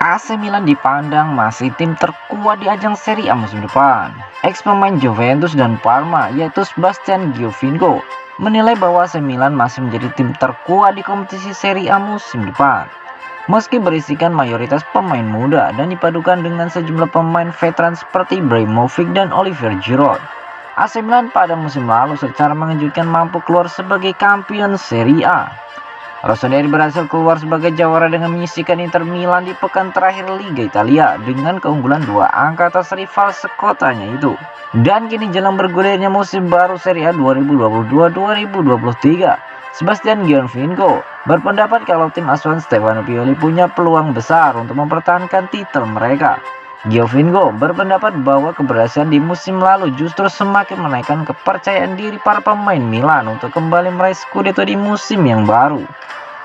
AC Milan dipandang masih tim terkuat di ajang Serie A musim depan. Ex pemain Juventus dan Parma yaitu Sebastian Giovinco menilai bahwa AC Milan masih menjadi tim terkuat di kompetisi Serie A musim depan. Meski berisikan mayoritas pemain muda dan dipadukan dengan sejumlah pemain veteran seperti Ibrahimovic dan Olivier Giroud, AC Milan pada musim lalu secara mengejutkan mampu keluar sebagai kampion Serie A. Rossoneri berhasil keluar sebagai juara dengan menyisihkan Inter Milan di pekan terakhir Liga Italia dengan keunggulan 2 angka atas rival sekotanya itu. Dan kini jelang bergulirnya musim baru Serie A 2022-2023, Sebastian Giovinco berpendapat kalau tim asuhan Stefano Pioli punya peluang besar untuk mempertahankan titel mereka. Giovinco berpendapat bahwa keberhasilan di musim lalu justru semakin menaikkan kepercayaan diri para pemain Milan untuk kembali meraih Scudetto di musim yang baru.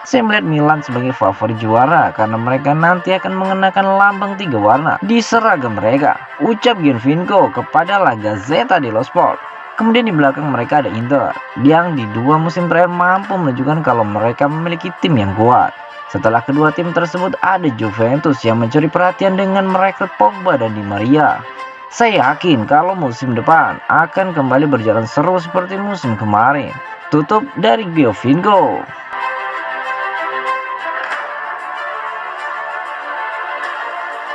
Saya melihat Milan sebagai favorit juara karena mereka nanti akan mengenakan lambang 3 warna di seragam mereka, ucap Giovinco kepada La Gazzetta dello Sport. Kemudian di belakang mereka ada Inter, yang di 2 musim terakhir mampu menunjukkan kalau mereka memiliki tim yang kuat. Setelah kedua tim tersebut ada Juventus yang mencuri perhatian dengan merekrut Pogba dan Di Maria. Saya yakin kalau musim depan akan kembali berjalan seru seperti musim kemarin. Tutup dari Giovinco.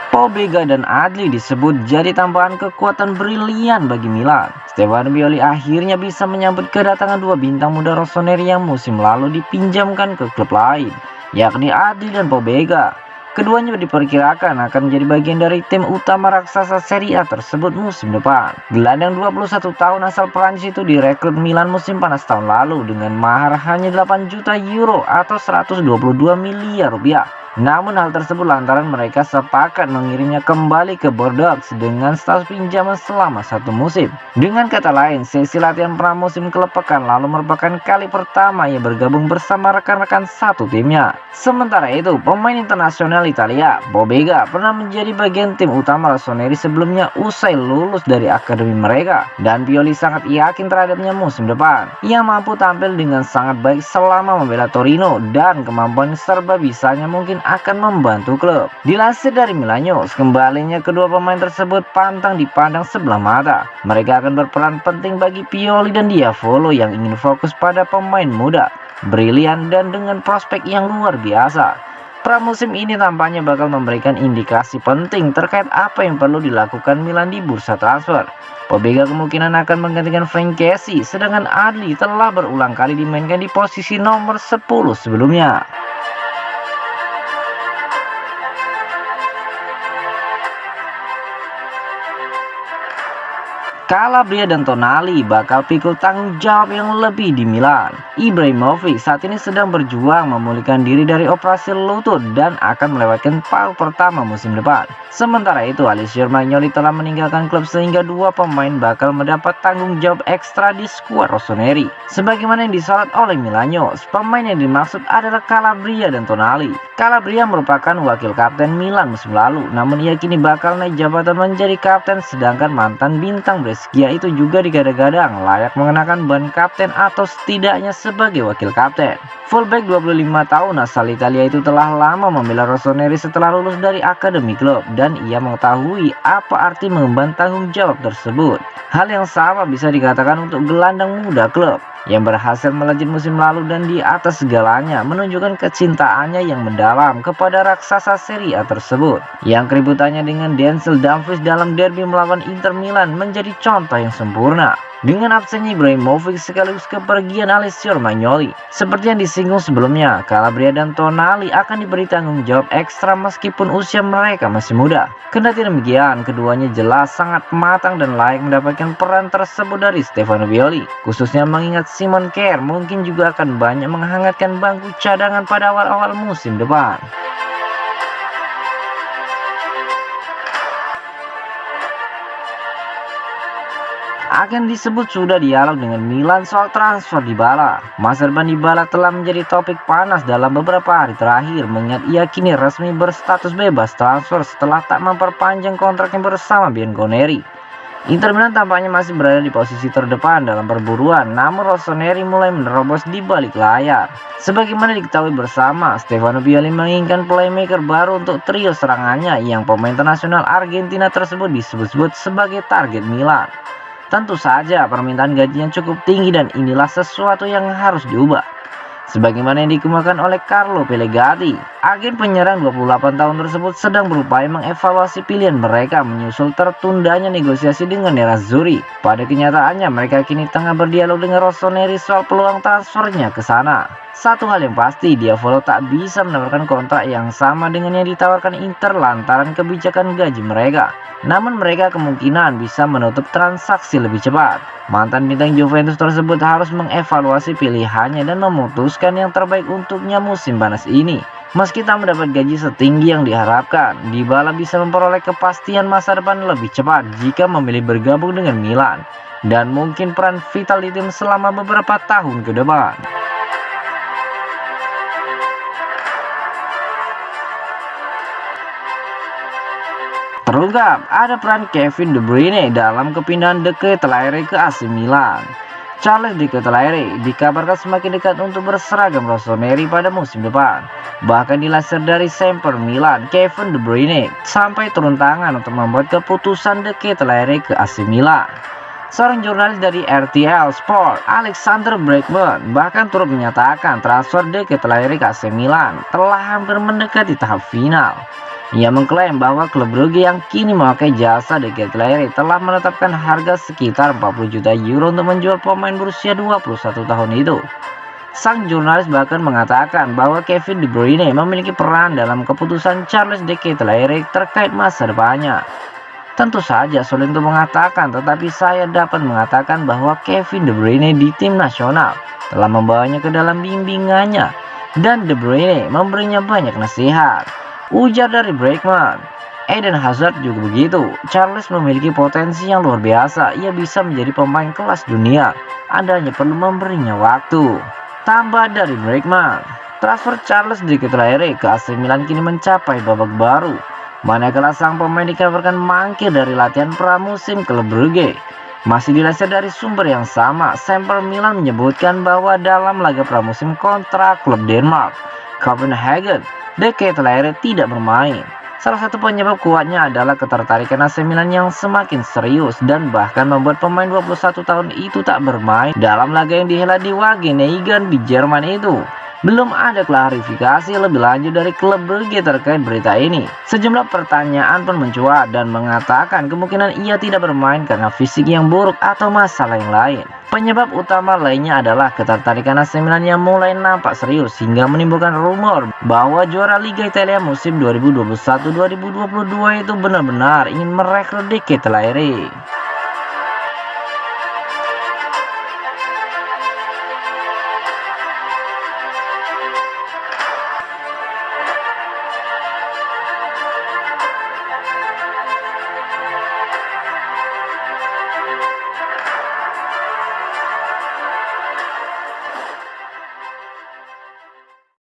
Pobega dan Adli disebut jadi tambahan kekuatan brilian bagi Milan. Stefano Pioli akhirnya bisa menyambut kedatangan 2 bintang muda Rossoneri yang musim lalu dipinjamkan ke klub lain, yakni Adli dan Pobega. Keduanya diperkirakan akan menjadi bagian dari tim utama raksasa Serie A tersebut musim depan. Gelandang 21 tahun asal Prancis itu direkrut Milan musim panas tahun lalu dengan mahar hanya 8 juta euro atau 122 miliar rupiah. Namun hal tersebut lantaran mereka sepakat mengirimnya kembali ke Bordeaux dengan status pinjaman selama 1 musim. Dengan kata lain, sesi latihan pramusim klub pekan lalu merupakan kali pertama ia bergabung bersama rekan-rekan satu timnya. Sementara itu, pemain internasional Italia, Pobega, pernah menjadi bagian tim utama Rossoneri sebelumnya usai lulus dari akademi mereka. Dan Pioli sangat yakin terhadapnya musim depan. Ia mampu tampil dengan sangat baik selama membela Torino dan kemampuan serba bisanya mungkin akan membantu klub. Dilansir dari Milanews, kembalinya kedua pemain tersebut pantang dipandang sebelah mata. Mereka akan berperan penting bagi Pioli dan Diavolo yang ingin fokus pada pemain muda, brilian dan dengan prospek yang luar biasa. Pramusim ini tampaknya bakal memberikan indikasi penting terkait apa yang perlu dilakukan Milan di bursa transfer. Pobega kemungkinan akan menggantikan Frank Kessie, sedangkan Adli telah berulang kali dimainkan di posisi nomor 10 sebelumnya. Calabria dan Tonali bakal pikul tanggung jawab yang lebih di Milan. Ibrahimovic saat ini sedang berjuang memulihkan diri dari operasi lutut dan akan melewatkan paruh pertama musim depan. Sementara itu, Alessio Romagnoli telah meninggalkan klub sehingga 2 pemain bakal mendapat tanggung jawab ekstra di skuad Rossoneri. Sebagaimana yang disorot oleh Milanews, pemain yang dimaksud adalah Calabria dan Tonali. Calabria merupakan wakil kapten Milan musim lalu, namun ia kini bakal naik jabatan menjadi kapten, sedangkan mantan bintang Brescia itu juga digadang-gadang layak mengenakan ban kapten atau setidaknya sebagai wakil kapten. Fullback 25 tahun asal Italia itu telah lama membela Rossoneri setelah lulus dari akademi klub dan ia mengetahui apa arti mengemban tanggung jawab tersebut. Hal yang sama bisa dikatakan untuk gelandang muda klub yang berhasil melejit musim lalu dan di atas segalanya menunjukkan kecintaannya yang mendalam kepada raksasa Serie A tersebut. Yang keributannya dengan Denzel Dumfries dalam derby melawan Inter Milan menjadi contoh yang sempurna. Dengan absennya Ibrahimovic sekaligus kepergian Alessio Romagnoli, seperti yang disinggung sebelumnya, Calabria dan Tonali akan diberi tanggung jawab ekstra meskipun usia mereka masih muda. Kendati demikian, keduanya jelas sangat matang dan layak mendapatkan peran tersebut dari Stefano Pioli, khususnya mengingat Simon Kjaer mungkin juga akan banyak menghangatkan bangku cadangan pada awal-awal musim depan. Akan disebut sudah dialog dengan Milan soal transfer Dybala. Masa depan Dybala telah menjadi topik panas dalam beberapa hari terakhir, mengingat ia kini resmi berstatus bebas transfer setelah tak memperpanjang kontraknya bersama Bianconeri. Inter Milan tampaknya masih berada di posisi terdepan dalam perburuan, namun Rossoneri mulai menerobos di balik layar. Sebagaimana diketahui bersama, Stefano Pioli menginginkan playmaker baru untuk trio serangannya yang pemain internasional Argentina tersebut disebut-sebut sebagai target Milan. Tentu saja permintaan gajinya cukup tinggi dan inilah sesuatu yang harus diubah. Sebagaimana yang dikemukakan oleh Carlo Pellegatti, agen penyerang 28 tahun tersebut sedang berupaya mengevaluasi pilihan mereka menyusul tertundanya negosiasi dengan Nerazzurri. Pada kenyataannya mereka kini tengah berdialog dengan Rossoneri soal peluang transfernya ke sana. Satu hal yang pasti, Diavolo tak bisa mendapatkan kontrak yang sama dengan yang ditawarkan Inter lantaran kebijakan gaji mereka. Namun mereka kemungkinan bisa menutup transaksi lebih cepat. Mantan bintang Juventus tersebut harus mengevaluasi pilihannya dan memutuskan yang terbaik untuknya musim panas ini. Meski tak mendapat gaji setinggi yang diharapkan, Dybala bisa memperoleh kepastian masa depan lebih cepat jika memilih bergabung dengan Milan dan mungkin peran vital di tim selama beberapa tahun ke depan. Terungkap ada peran Kevin De Bruyne dalam kepindahan De Ketelaere ke AC Milan. Charles De Ketelaere dikabarkan semakin dekat untuk berseragam Rossoneri pada musim depan. Bahkan dilansir dari Semper Milan, Kevin De Bruyne sampai turun tangan untuk membuat keputusan De Ketelaere ke AC Milan. Seorang jurnalis dari RTL Sport, Alexander Bregman, bahkan turut menyatakan transfer De Ketelaere ke AC Milan telah hampir mendekati tahap final. Ia mengklaim bahwa klub Brugge yang kini memakai jasa De Ketelaere telah menetapkan harga sekitar 40 juta euro untuk menjual pemain berusia 21 tahun itu. Sang jurnalis bahkan mengatakan bahwa Kevin De Bruyne memiliki peran dalam keputusan Charles De Ketelaere terkait masa depannya. Tentu saja sulit untuk mengatakan, tetapi saya dapat mengatakan bahwa Kevin De Bruyne di tim nasional telah membawanya ke dalam bimbingannya dan De Bruyne memberinya banyak nasihat, ujar dari Bregman. Eden Hazard juga begitu. Charles memiliki potensi yang luar biasa. Ia bisa menjadi pemain kelas dunia. Anda hanya perlu memberinya waktu, tambah dari Bregman. Transfer Charles De Ketelaere ke AC Milan kini mencapai babak baru, manakala sang pemain dikabarkan mangkir dari latihan pramusim klub Brugge. Masih dilansir dari sumber yang sama, Semper Milan menyebutkan bahwa dalam laga pramusim kontra klub Denmark, Copenhagen, De Ketelaere tidak bermain. Salah satu penyebab kuatnya adalah ketertarikan AC Milan yang semakin serius dan bahkan membuat pemain 21 tahun itu tak bermain dalam laga yang dihelat di Wageningen di Jerman itu. Belum ada klarifikasi lebih lanjut dari klub Brugge terkait berita ini. Sejumlah pertanyaan pun mencuat dan mengatakan kemungkinan ia tidak bermain karena fisik yang buruk atau masalah yang lain. Penyebab utama lainnya adalah ketertarikan AC Milan yang mulai nampak serius hingga menimbulkan rumor bahwa juara Liga Italia musim 2021-2022 itu benar-benar ingin merekrut De Ketelaere.